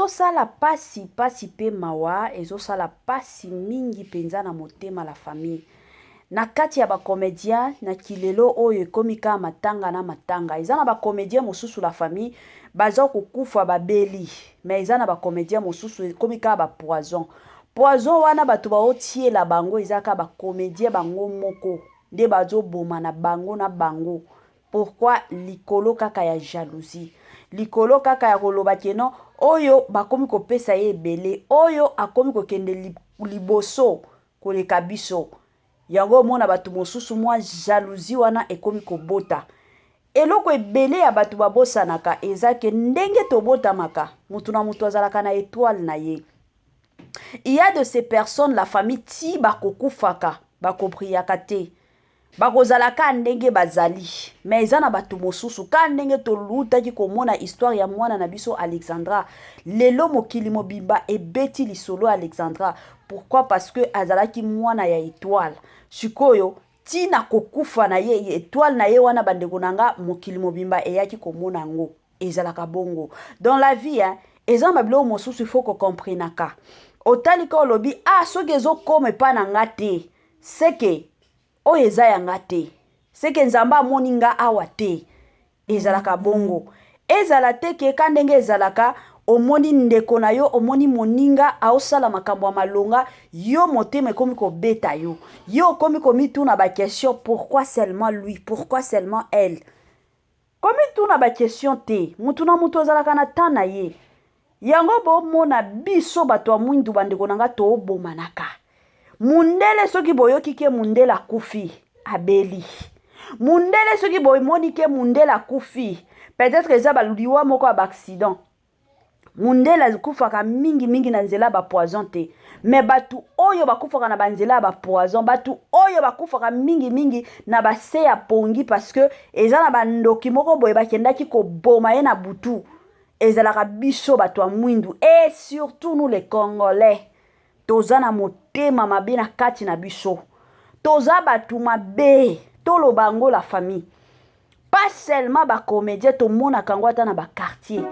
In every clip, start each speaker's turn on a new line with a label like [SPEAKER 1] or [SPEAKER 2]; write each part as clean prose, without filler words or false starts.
[SPEAKER 1] sala pasi pe mawa, sala pasi mingi penza na motema la famille. Na kati ya ba comédien na kilelo oyo komika matanga na matanga. Ezana ba comédien mosusu la famille, bazo kukufa babeli. Mais ezana ba comédien mosusu komika ba poison. Poison wana batu ba otie la bango ezaka ba comédien bango moko. Nde bazo boma na bango na bango. Pourquoi likolo kaka ya jalousie? Likolo kaka ya koloba keno oyo bakomi kopesa ye ebele, oyo akomi kokende liboso koleka biso. Yango mona batu mosusu mwa jalousie wana ekomi kobota. Eloko ebele ya batu babosanaka ezake ndenge tobota maka. Mutu na mutu azalaka na étoile na ye. Il y a de ces personnes la famille ti bakokufaka, bakopriaka te. Bakozalaka ndenge bazali. Mais ezana batu mosusu ka ndenge toluta ki komona histoire ya mwana na biso Alexandra. Lelo mokili mobimba ebeti lisolo Alexandra. Pourquoi? Parce que azalaki mwana ya étoile. Sikoyo tina kokufa na ye étoile na ye wana bandeko nanga mokili mobimba eyaki komona ngo. Ezalaka bongo. Dans la vie hein, ezama bilo mosusu il faut ko comprenaka. Otalika olobi soki ezokoma pa na ngate. C'est que oyo eza yanga te. Seke nzamba amoni nga awa te. Ezalaka bongo. Ezala te ke kandenge ezalaka omoni ndeko na yo, omoni moninga aosala makambo ya malonga, yo motema ekomi kobeta yo. Yo komi komituna ba question pourquoi seulement lui, pourquoi seulement elle. Komi tuna ba question te. Mutu na mutu azalaka na tana ye. Yango bo mona biso bato mwindu bandeko nanga to bomanaka. Mundele soki boyoki ke mundela kufi abeli. Mundele soki boymoni ke mundela kufi. Peut-être eza baludiwa moko ba accident. Mundela kufaka mingi na nzela ba poison te. Mais batu oyo bakufaka na banzela ba poison, batu oyo bakufaka mingi na ba se ya pongi parce que eza na bandoki moko boye bakendaki ko boma ye na butu. Ezalaka biso batu mwindu et surtout nous les Congolais. Toza na motema mabe na kati na biso. Toza batu mabe. Tolo bango la famille. Pas seulement ba comédien to mona kangwata na ba quartier.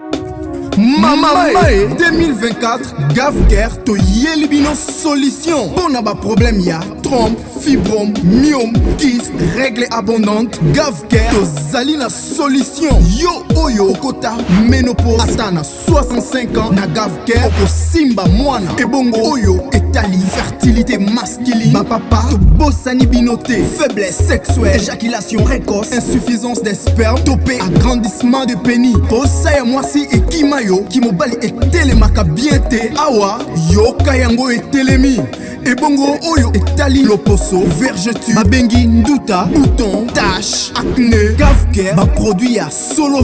[SPEAKER 2] Mamae 2024 Gavker to yelibino solution. Pour na ba problème ya trompe, fibrome, myome, kyste, règle abondante. Gavker to zali na solution. Yo oyo okota ménopause atana 65 ans na Gavker oko simba mwana. Ebongo oyo etali fertilité masculine. Ba papa to bosani binoté, faiblesse sexuelle, éjaculation précoce, insuffisance des spermes, topé agrandissement de pénis. Posaya mwasi ekimayo ki mobali etelemaka bien te awa yo kayango etelemi. Ebongo oyo etali loposo, vergeture, babengi nduta, bouton, tache, acné. Gavker ba produit ya solo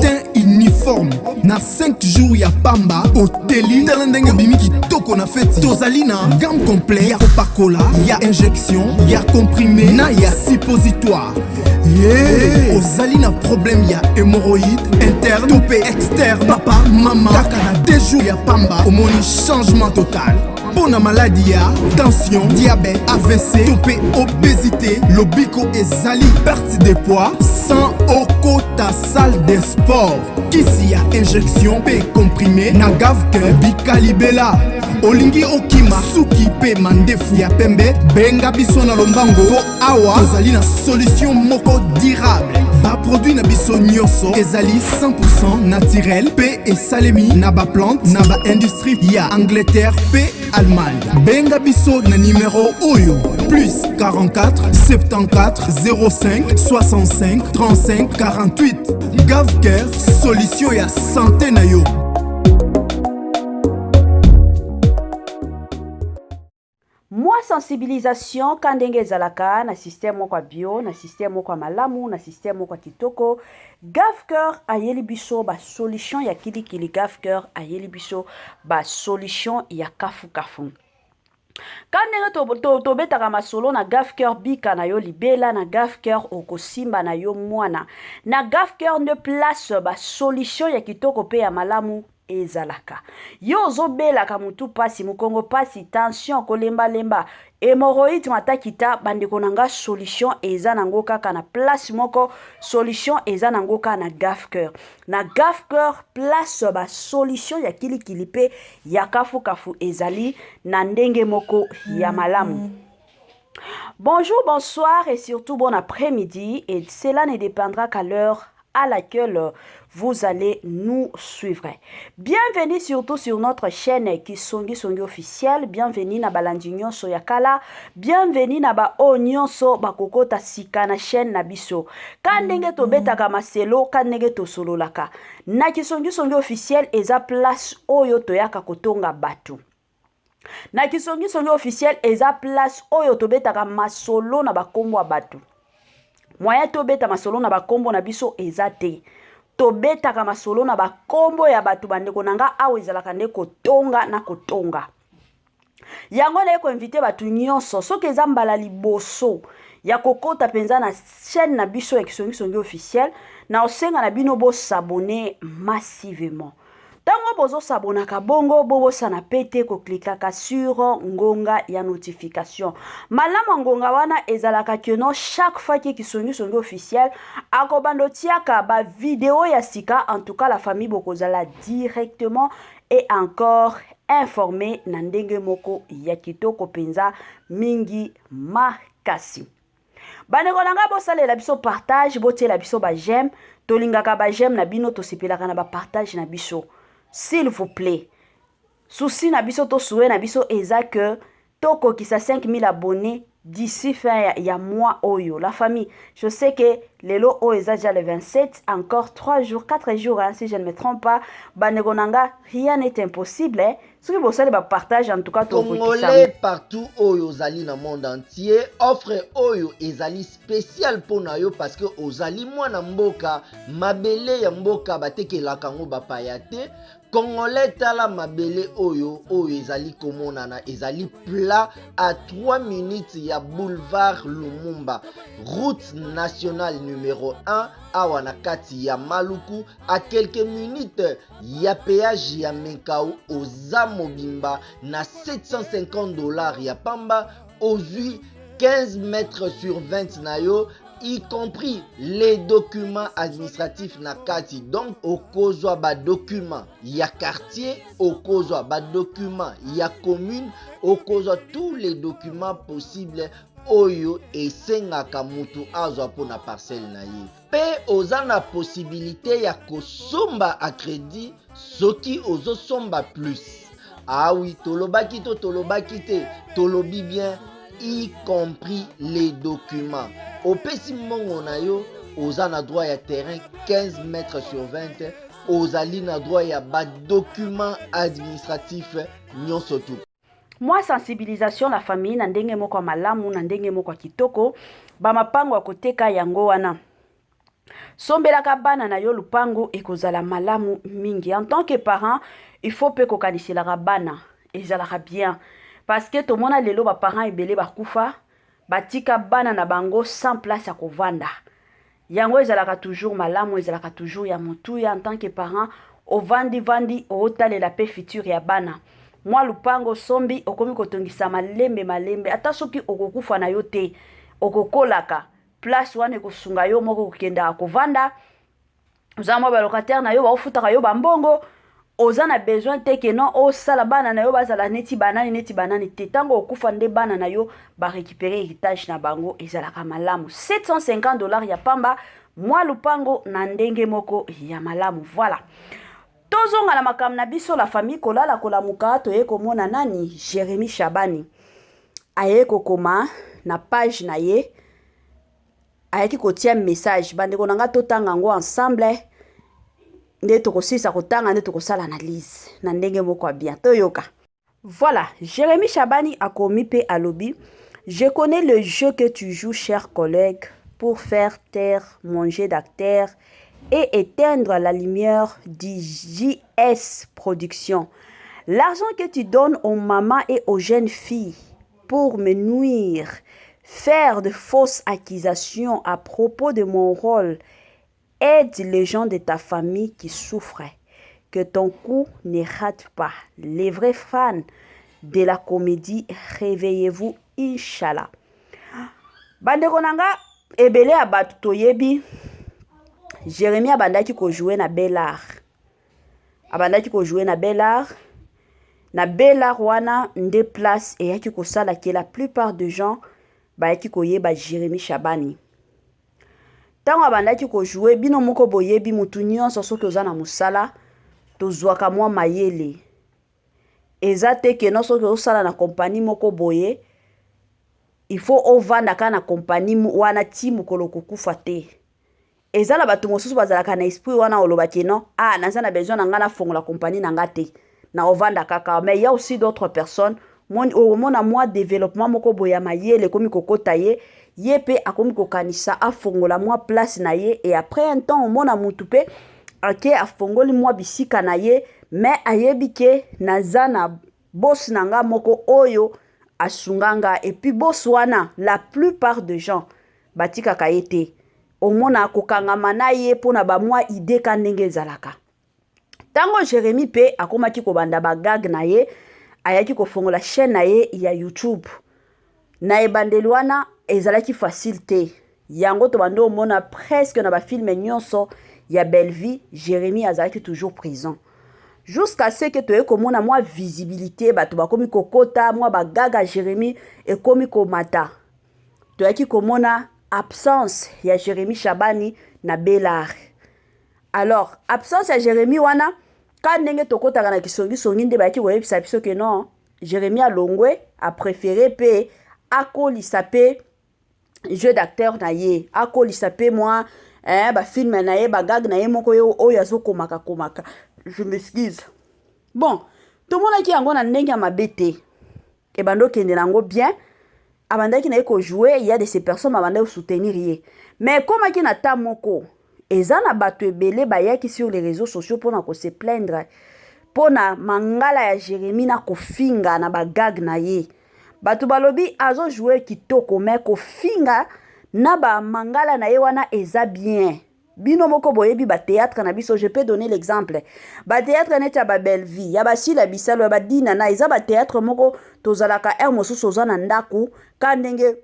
[SPEAKER 2] teint uniforme. Na 5 jours ya pamba oteli telendenge bimiki toko na feti. Tozali na gamme complet ya kopakola, ya injection, ya comprimé, na ya suppositoire. Ozali na problème ya hémorroïde interne, topé externe, papa, maman. Kaka na 2 jours ya pamba omoni changement total. Pour la maladie ya tension, diabète, AVC, topé obésité, lobiko ezali perte de poids sans okota salle de sport. Kisi ya injection pe comprimé na Gavker bikalibela. Olingi okima suki pe mandefu ya pembe benga biso na lombango po awa tozali na solution moko durable. Ba produit na biso nyonso ezali 100% naturel pe esalemi na ba plante na ba industrie ya Angleterre pe Allemagne. Benga biso na numéro oyo plus 44 74 05 65 35 48. Gavker solution ya santé na yo.
[SPEAKER 1] Moi sensibilisation kandenge zalaka na système moko bio, na système moko malamu, na système moko kitoko. Gavker ayeli biso ba solution ya kili Gavker ayeli biso ba solution ya kafu. Kandenge to betaka masolo na Gavker bika na yo libela, na Gavker okosimba na yo mwana. Na Gavker ne place ba solution ya kitoko pe ya malamu ezalaka. Yo zobela ka mutu pasi mukongo pasi tension kolemba hémorroïde matakita bandeko nanga solution eza nango kaka na place moko solution eza nango kaka na Gafcare na Gafcare place ba solution ya kilikili pe ya kafu ezali na ndenge moko ya malamu. Bonjour, bonsoir et surtout bon après-midi, et cela ne dépendra qu'à l'heure à laquelle vous allez nous suivre. Bienvenue surtout sur notre chaîne Kisongi Songi officielle. Bienvenue na balandinyo soyakala. Bienvenue na ba onyonso bakokota sika na chaîne na biso. Kandenge to betaka maselo, kandenge to sololaka. Na Kisongi Songi officielle eza place oyo toyaka kotonga batu. Na Kisongi Songi officiel eza place oyo tobetaka masolo na bakombo batu. Moyen tobeta masolo na bakombo na biso eza te. Tobetaka masolo na bakombo ya batu bandeko nanga awo ezalaka nde kotonga na kotonga. Yango na eko invite batu nyonso soki eza mbala liboso ya kokota penza na chaîne na biso ya Kisongi Songi officiel na osenga na bino bo s'abonner massivement. Tango bozo sabonaka bongo bobo sana pete ko klikaka sur ngonga ya notification. Malama ngonga wana ezalaka keno chaque fois que Kisongi Songi officiel akobando tiaka ba vidéo ya sika en tout cas la famille bokozala directement et encore informé na ndenge moko ya kitoko penza mingi makasi. Bandeko nanga bosalela biso partage botiela biso ba j'aime tolingaka ba j'aime na bino tosepelaka na ba partage na biso. S'il vous plaît, souci na biso to souhait na biso eza que toko kisa 5000 abonnés d'ici fin ya mois oyo. La famille, je sais que lelo o eza déjà le 27, encore 3 jours, 4 jours, hein, si je ne me trompe pas. Banegonanga, rien n'est impossible. Hein. Ce que vous savez, partage en tout cas ton
[SPEAKER 3] Congolais partout oyo ozali na monde entier, offre oyo ezali spécial pour na yo parce que ozali mwana mboka, mabele ya mboka batekelaka ngo bapaya te. Congolais tala mabele oyo ezali komonana ezali plat à 3 minutes ya boulevard Lumumba, route nationale numéro 1 awa na kati ya Maluku, à quelques minutes ya péage ya Menkau oza mobimba na $750 ya pamba ozui 15 mètres sur 20 na yo, y compris les documents administratifs na kati. Donc okozwa ba document ya quartier, okozwa ba document ya commune, okozwa tous les documents possibles oyo esengaka mutu azwa pona parcelle na ye. Pe oza na possibilité ya kosomba a crédit soki ozo somba plus. Ah oui, tolobaki to tolobaki te, tolobi bien, y compris les documents. Opesi mbongo na yo, oza na droit ya terrain 15 mètres sur 20, ozali na droit ya ba document administratif nyonso tu.
[SPEAKER 1] Moi sensibilisation la famille na ndenge moko malamu na ndenge moko kitoko ba mapango ya koteka yango wana. Sombelaka bana na yo lupango ekozala malamu mingi. En tant que parent, il faut pe kokanisela bana ezalaka bien parce que to mona lelo ba parents ebele bakufa batika bana na bango sans place ya kovanda. Yango ezalaka toujours malamu, ezalaka toujours ya mutu ya en tant que parent o vandi otalela pe futur ya bana. Moi lupango sombi okomi kotongisa malembe ata soki okokufa na yo te okokolaka place wane kosunga yo moko kokenda kovanda uzama ba locataire na yo ba ofutaka yo bambongo oza na besoin te ke non osala bana na yo bazala neti banani te tango okufa nde bana na yo ba récupérer héritage na bango ezalaka malamu. $750 ya pamba moi lupango na ndenge moko ya malamu. Voilà. Tozonga na makam na biso la famille kolala kolamuka to yeko mona nani Jérémy Chabani ayeko koma na page na ye ayeki kotia message bandeko nanga totanga ngo ensemble nde tokosisa kotanga nde tokosala analyse na ndenge moko bien toyoka. Voilà, Jérémy Chabani a commis pe alobi. Je connais le jeu que tu joues, cher collègue, pour faire taire mon jeu d'acteur et éteindre la lumière du JS Production. L'argent que tu donnes aux mamans et aux jeunes filles pour me nuire, faire de fausses accusations à propos de mon rôle, aide les gens de ta famille qui souffrent. Que ton coup ne rate pas. Les vrais fans de la comédie, réveillez-vous inshallah. Bandeko nanga ebele ya bato toyebi Jérémie abandaki ko jouer na Bellart. Abandaki ko jouer na Bellart. Na Bellart wana nde place eyaki kosala ke la plupart de gens bayaki koyeba Jérémie Shabani. Tango abandaki ko jouer bino moko boyebi mutu nyonso soki oza na musala tozwaka mwa mayele. Eza te ke no soki osala na kompani moko boye il faut ovanda ka na kompani wana ti mokolo kokufa te. Eza la bato mosusu bazalaka na esprit wana olobaki non naza na besoin na nga na fongola kompani na nga te na ovanda kaka. Mais il y a aussi d'autres personnes mona mwa développement moko boye ya mayele komi kokota ye pe akomi kokanisa afongola mwa place na ye et après un temps omona mutu pe ake afongoli mwa bisika na ye mais ayebi ke naza na boss na nga moko oyo asunganga et puis boss wana la plupart de gens batikaka ye te omona kokangama na ye pona ba mwa idée ka ndenge ezalaka. Tango Jérémie pe akomaki kobanda bagag na ye ayaki kofongola chaîne na ye ya YouTube na ebandeli wana ezalaki facile te yango to bando omona presque na ba film nyonso ya belle vie Jérémie azalaki toujours présent jusqu'à ce que toye komona mwa visibilité bato bakomi kokota mwa bagaga Jérémie ekomi komata toyaki komona absence ya Jérémie Shabani na Bellart. Alors absence ya Jérémie wana quand ndenge tokotaka na kisongi nde bayaki koyebisa biso ke non Jérémie alongwe a préféré pe akolisa pe jeu d'acteur na ye akolisa pe moi ba film na ye bagag na ye moko oyo azokomaka komaka. Je m'excuse. Bon, tout le monde qui a un ndenge ya mabete et bando kende nango bien abandaki na ko jouer il y a de ces personnes abandaki soutenir ye mais comme qui na ta moko eza na bato ebele bayaki sur les réseaux sociaux pona ko se plaindre pona mangala ya Jérémie na kofinga na bagag na ye bato balobi azo jouer kitoko mais kofinga na ba mangala na ye wana eza bien. Bino moko boyebi ba théâtre na biso je peux donner l'exemple ba théâtre neti ba belle vie ya ba sila bisalo ba dina na eza ba théâtre moko tozalaka mosusu oza na ndaku ka ndenge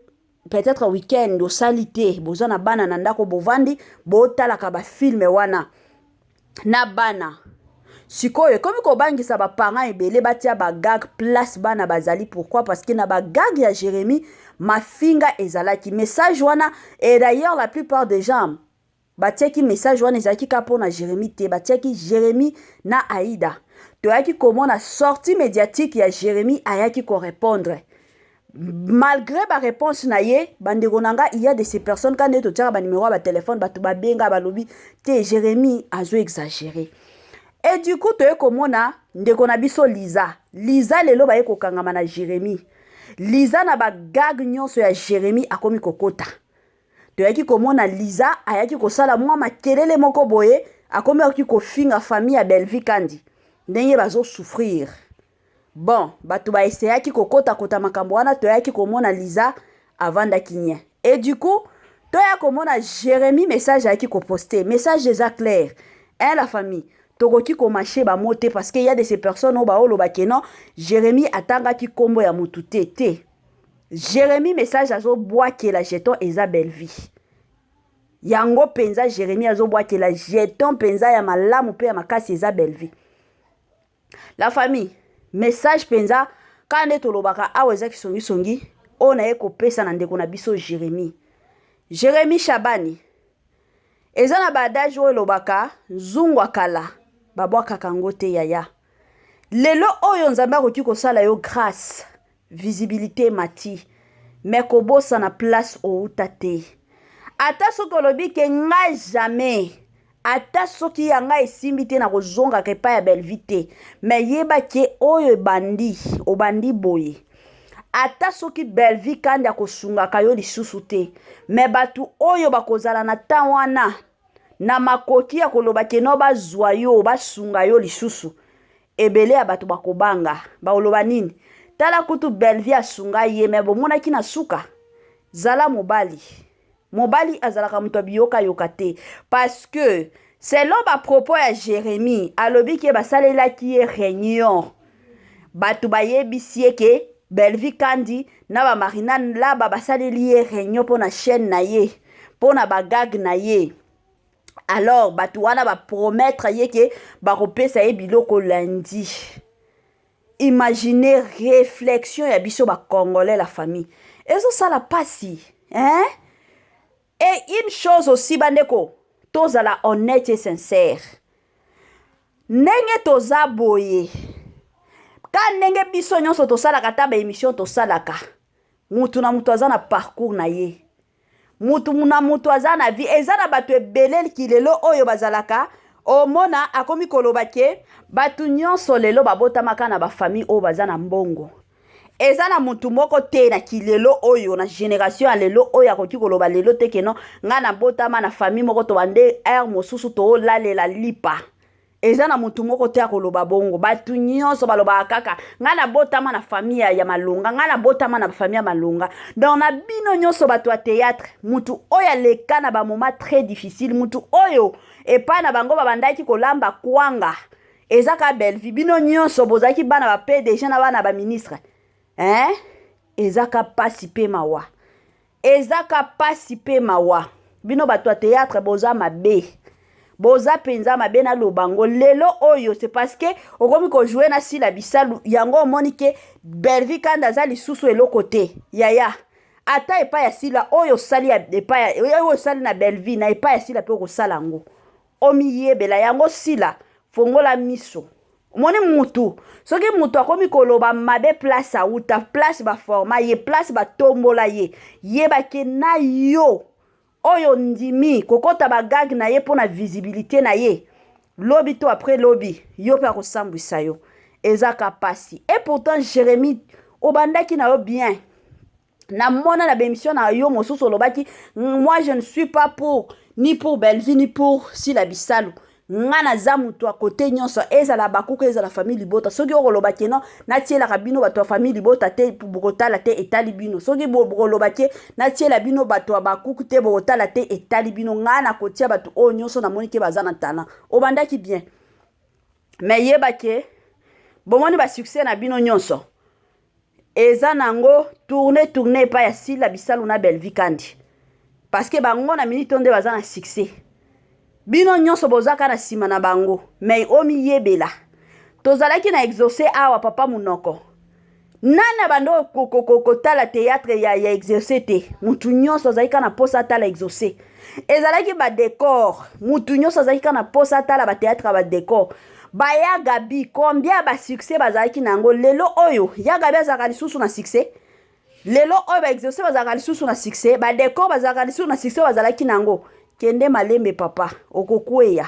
[SPEAKER 1] peut-être week-end o salité boza na bana na ndako bovandi botalaka ba film wana na bana sikoyo komi ko bangisa ba parents ebele batia ba gag place bana bazali. Pourquoi? Parce que na ba gag ya Jérémie mafinga ezalaki message wana et d'ailleurs la plupart des gens batiaki message wana ezalaki ka pona Jérémie te batiaki Jérémie na Aïda toyaki komona sortie médiatique ya Jérémie ayaki ko répondre malgré ba réponse na ye bandeko nanga il y a de ces personnes quand to tira ba numéro ba téléphone ba to ba benga ba lobi te Jérémie azo exagéré et du coup toye komona ndeko na biso Liza lelo ba ye ko kangama na Jérémie Liza na ba gag nyonso ya Jérémie akomi kokota toyaki komona Liza ayaki kosala mwa makelele moko boye akomi aki kofinga famille ya Bellevie kandi ndenge bazo souffrir. Bon bato ba essayaki kokota kota makambo wana toyaki komona Liza avanda kinye et du coup toya komona Jérémie message ayaki ko poster message déjà clair la famille tokoki ko marcher ba moté parce que il y a de ces personnes au ba oloba kenon Jérémie atanga ki kombo ya mutu te Jérémie message azo boake la jeton eza Bellevie yango penza Jérémie azo boake la jeton penza ya malamu pe ya makasi eza Bellevie. La famille message penza kande tolobaka awa eza kisongi ona ye kopesa na ndeko na biso Jérémie Shabani eza na badage oyo lobaka zungwa kala babwaka kango te yaya lelo oyo nzambe akoki kosala yo grâce visibilité mati mais kobosa na place outa te ata soki olobi ke ngai jamais ata soki yanga esimbi te na kozonga kepa ya Bellevie te mais yeba ke oyo obandi boye ata soki Bellevie kandi akosungaka yo lisusu te mais batu oyo bakozala na temps wana na makoki ya koloba ke no bazwa yo basunga yo lisusu ebele ya batu bakobanga baoloba nini tala kutu Bellevie asunga ye me bomonaki na suka zala mobali azalaka muto biyoka yokate parce que selon ba propos ya Jérémie alobi ke basalelaki ye réunion batu bayebisi ke Belvi Kandi na ba Marina la ba basaleli ye réunion pour na chaîne na ye pour na bagag na ye. Alors batu wana ba promettre ye ke ba kopesa ye biloko lundi. Imaginez réflexion ya biso ba congolais la famille. Et ça la passi, hein? Et une chose aussi bandeko, tozala honnête et sincère. Nenge toza boye. Ka nenge biso nyonso tosalaka ta ba émission tosalaka. Mutu na mutu aza na parcours na ye. Mutu na mutu aza na vie. Eza na batu ebele kilelo oyo bazalaka. Omona akomi koloba ke batu nyonso lelo babotamaka na ba famille oyo baza na mbongo. Eza na mutu moko te na kilelo oyo na génération ya lelo oyo akoki koloba lelo te keno nga na botama na famille moko to bande air mosusu to lalela lipa. Eza na mutu moko te akoloba bongo. Batu nyonso baloba kaka nga na botama na famille ya malunga, nga na botama na famille ya malunga. Donc na bino nyonso batu ya théâtre, mutu oyo leka na ba moment très difficile, mutu oyo epa na bango babandaki kolamba kwanga. Eza ka Belvi bino nyonso bozaki bana ba PDG na bana ba ministre. Hein? Ezaka pasi pe mawa. Ezaka pasi pe mawa. Bino batu ya théâtre boza mabe. Boza penza mabe na lobango. Lelo oyo c'est parce que okomi ko jouer na sila bisalu yango monike Belvi Kandi za lisusu eloko te. Yaya. Ata epa ya sila oyo sali ya epa ya oyo sali na Belvi na epa ya sila pe ko sala ngo. Omi yebela yango sila fongola miso. Moni mutu soki mutu akomi koloba mabe place auta place ba forma ye place ba tombola ye ba ke na yo oyo ndimi kokota ba gag na ye pona visibilité na ye lobby to après lobby yo pa kosambwisa yo ezaka pasi. Et pourtant Jérémie obandaki na yo bien na mona na bémission na yo mosusu lobaki moi je ne suis pas pour ni pour Belvi ni pour Sila Bisalu. Ngana zamu to a côté nyonso ezala bakuko ezala famille libota soki okoloba keno na tiela kabino bato wa famille libota te bokotala te etali bino soki bokoloba ke na tiela bino bato wa bakuku te bokotala te etali bino ngana kotia bato o nyonso na moni ke bazana tana obandaki bien mais yeba ke bomoni ba succès na bino nyonso eza nango tourner pa ya Sila Bisalu na Belvi Kandi parce que bango na minute onde bazana succès. Bino nyonso bozaka na sima na bango mais omi yebela tozalaki na exaucer awa papa munoko nana bando kotala théâtre ya exaucer te mutu nyonso zaika na posa tala exaucer ezalaki ba décor mutu nyonso zaika na posa tala ba théâtre ba décor baya Gabi combien ba succès bazalaki nango lelo oyo ya Gabi azaka lisusu na succès lelo oyo ba exaucer bazaka lisusu na succès ba décor bazaka lisusu na succès bazalaki nango kende malembe papa okokweya.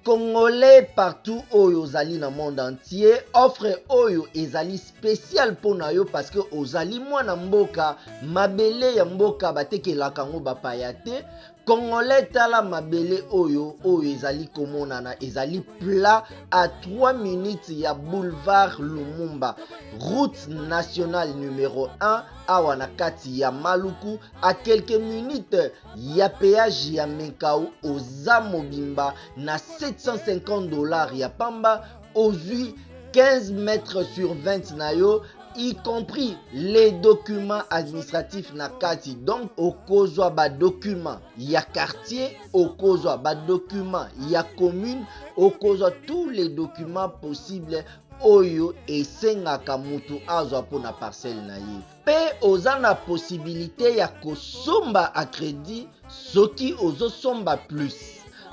[SPEAKER 3] Congolais partout oyo ozali na monde entier offre oyo ezali spécial pona yo parce que ozali mwana mboka mabele ya mboka batekelaka ngo bapaya te. Congolais tala mabele oyo ezali komonana ezali plat à 3 minutes ya boulevard Lumumba route nationale numéro 1 awa na kati ya Maluku à quelques minutes ya péage ya Menkau oza mobimba na $750 ya pamba ozui 15 mètres sur 20 na yo y compris les documents administratifs na kati. Donc okozwa ba documents ya quartier, okozwa ba documents ya commune, okozwa tous les documents possibles oyo esengaka mutu azwa pona parcelle na ye. Pe oza na possibilité ya kosomba a crédit soki ozosomba plus.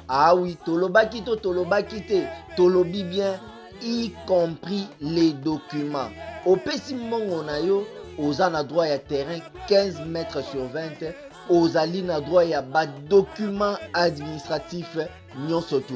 [SPEAKER 3] Ah oui, tolobaki te, tolobi bien y compris les documents. Opesi mongo na yo oza na droit ya terrain 15 mètres sur 20 ozali na droit ya ba document administratif nyonso tu.